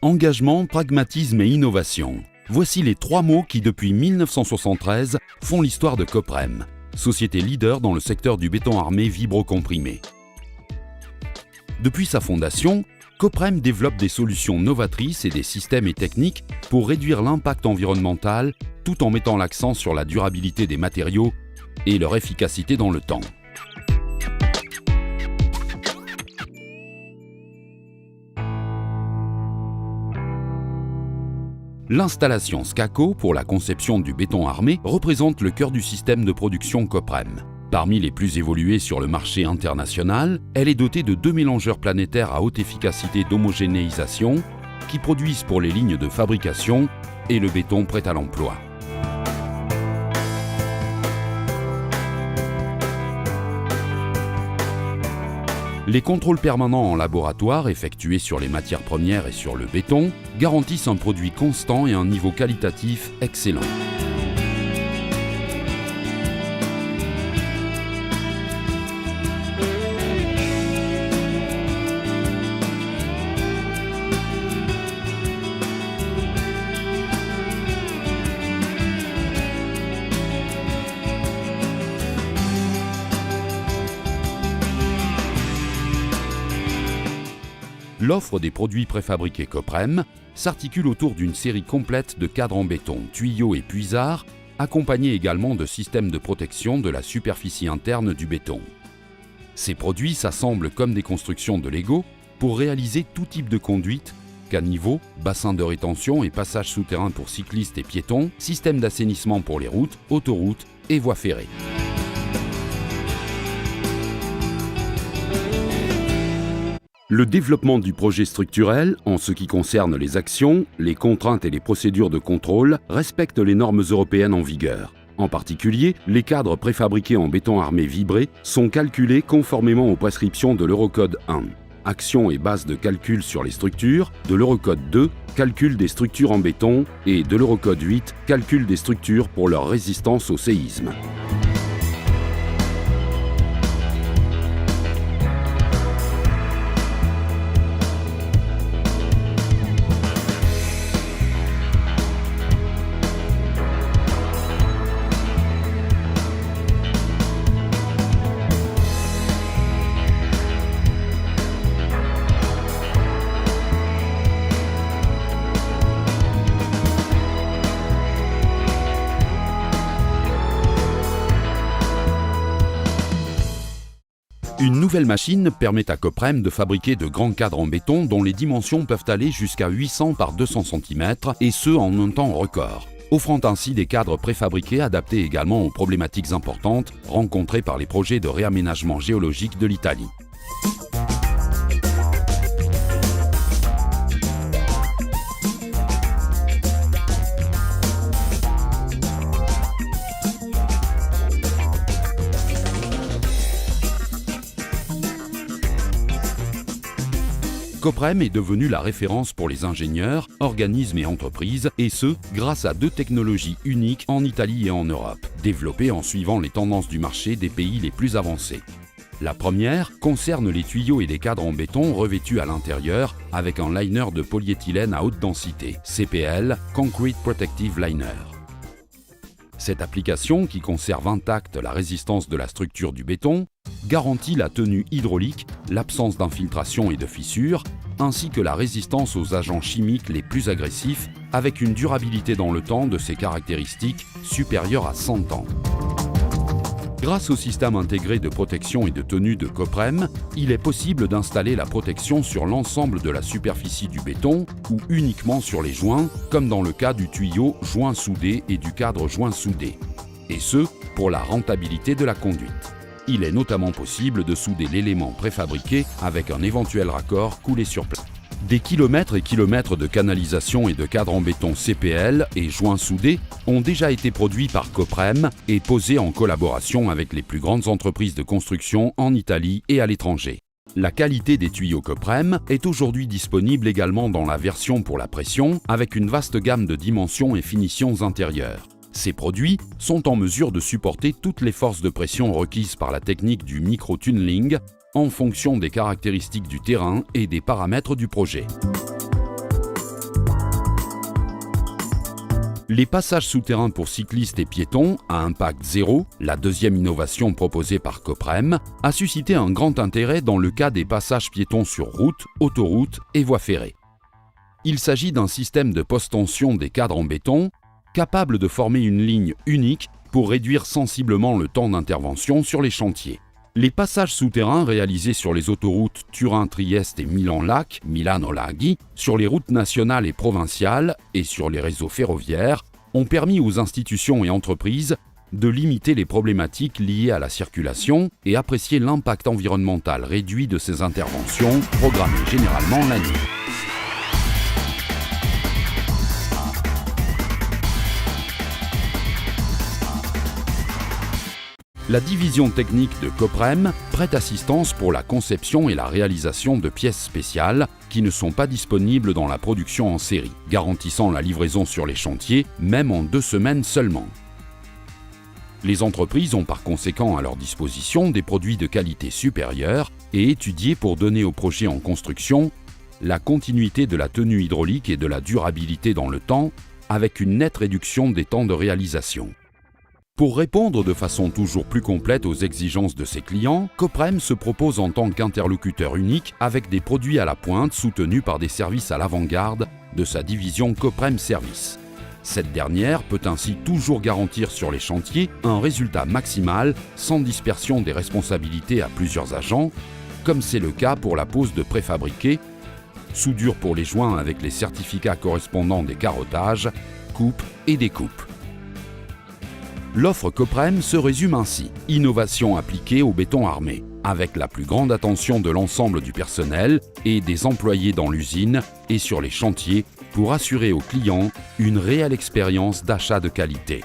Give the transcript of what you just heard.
Engagement, pragmatisme et innovation. Voici les 3 mots qui, depuis 1973, font l'histoire de Coprem, société leader dans le secteur du béton armé vibrocomprimé. Depuis sa fondation, Coprem développe des solutions novatrices et des systèmes et techniques pour réduire l'impact environnemental tout en mettant l'accent sur la durabilité des matériaux et leur efficacité dans le temps. L'installation SCACO pour la conception du béton armé représente le cœur du système de production Coprem. Parmi les plus évolués sur le marché international, elle est dotée de 2 mélangeurs planétaires à haute efficacité d'homogénéisation qui produisent pour les lignes de fabrication et le béton prêt à l'emploi. Les contrôles permanents en laboratoire effectués sur les matières premières et sur le béton garantissent un produit constant et un niveau qualitatif excellent. L'offre des produits préfabriqués Coprem s'articule autour d'une série complète de cadres en béton, tuyaux et puisards, accompagnés également de systèmes de protection de la superficie interne du béton. Ces produits s'assemblent comme des constructions de Lego pour réaliser tout type de conduite, caniveaux, bassins de rétention et passages souterrains pour cyclistes et piétons, systèmes d'assainissement pour les routes, autoroutes et voies ferrées. Le développement du projet structurel, en ce qui concerne les actions, les contraintes et les procédures de contrôle, respecte les normes européennes en vigueur. En particulier, les cadres préfabriqués en béton armé vibré sont calculés conformément aux prescriptions de l'Eurocode 1. Actions et bases de calcul sur les structures, de l'Eurocode 2, calcul des structures en béton, et de l'Eurocode 8, calcul des structures pour leur résistance au séisme. Une nouvelle machine permet à Coprem de fabriquer de grands cadres en béton dont les dimensions peuvent aller jusqu'à 800 par 200 cm et ce en un temps record, offrant ainsi des cadres préfabriqués adaptés également aux problématiques importantes rencontrées par les projets de réaménagement géologique de l'Italie. Coprem est devenu la référence pour les ingénieurs, organismes et entreprises, et ce, grâce à 2 technologies uniques en Italie et en Europe, développées en suivant les tendances du marché des pays les plus avancés. La première concerne les tuyaux et les cadres en béton revêtus à l'intérieur avec un liner de polyéthylène à haute densité, CPL, Concrete Protective Liner. Cette application, qui conserve intacte la résistance de la structure du béton, garantit la tenue hydraulique, l'absence d'infiltration et de fissures, ainsi que la résistance aux agents chimiques les plus agressifs, avec une durabilité dans le temps de ses caractéristiques supérieure à 100 ans. Grâce au système intégré de protection et de tenue de Coprem, il est possible d'installer la protection sur l'ensemble de la superficie du béton ou uniquement sur les joints, comme dans le cas du tuyau joint soudé et du cadre joint soudé. Et ce, pour la rentabilité de la conduite. Il est notamment possible de souder l'élément préfabriqué avec un éventuel raccord coulé sur place. Des kilomètres et kilomètres de canalisation et de cadres en béton CPL et joints soudés ont déjà été produits par Coprem et posés en collaboration avec les plus grandes entreprises de construction en Italie et à l'étranger. La qualité des tuyaux Coprem est aujourd'hui disponible également dans la version pour la pression avec une vaste gamme de dimensions et finitions intérieures. Ces produits sont en mesure de supporter toutes les forces de pression requises par la technique du micro-tunneling en fonction des caractéristiques du terrain et des paramètres du projet. Les passages souterrains pour cyclistes et piétons à impact zéro, la deuxième innovation proposée par Coprem, a suscité un grand intérêt dans le cas des passages piétons sur route, autoroute et voies ferrées. Il s'agit d'un système de post-tension des cadres en béton, capable de former une ligne unique pour réduire sensiblement le temps d'intervention sur les chantiers. Les passages souterrains réalisés sur les autoroutes Turin-Trieste et Milan-Lac, Milano-Laghi, sur les routes nationales et provinciales et sur les réseaux ferroviaires ont permis aux institutions et entreprises de limiter les problématiques liées à la circulation et apprécier l'impact environnemental réduit de ces interventions programmées généralement la nuit. La division technique de Coprem prête assistance pour la conception et la réalisation de pièces spéciales qui ne sont pas disponibles dans la production en série, garantissant la livraison sur les chantiers, même en 2 semaines seulement. Les entreprises ont par conséquent à leur disposition des produits de qualité supérieure et étudiés pour donner au projet en construction la continuité de la tenue hydraulique et de la durabilité dans le temps, avec une nette réduction des temps de réalisation. Pour répondre de façon toujours plus complète aux exigences de ses clients, Coprem se propose en tant qu'interlocuteur unique avec des produits à la pointe soutenus par des services à l'avant-garde de sa division Coprem Service. Cette dernière peut ainsi toujours garantir sur les chantiers un résultat maximal sans dispersion des responsabilités à plusieurs agents, comme c'est le cas pour la pose de préfabriqués, soudure pour les joints avec les certificats correspondants des carottages, coupes et découpes. L'offre Coprem se résume ainsi. Innovation appliquée au béton armé, avec la plus grande attention de l'ensemble du personnel et des employés dans l'usine et sur les chantiers pour assurer aux clients une réelle expérience d'achat de qualité.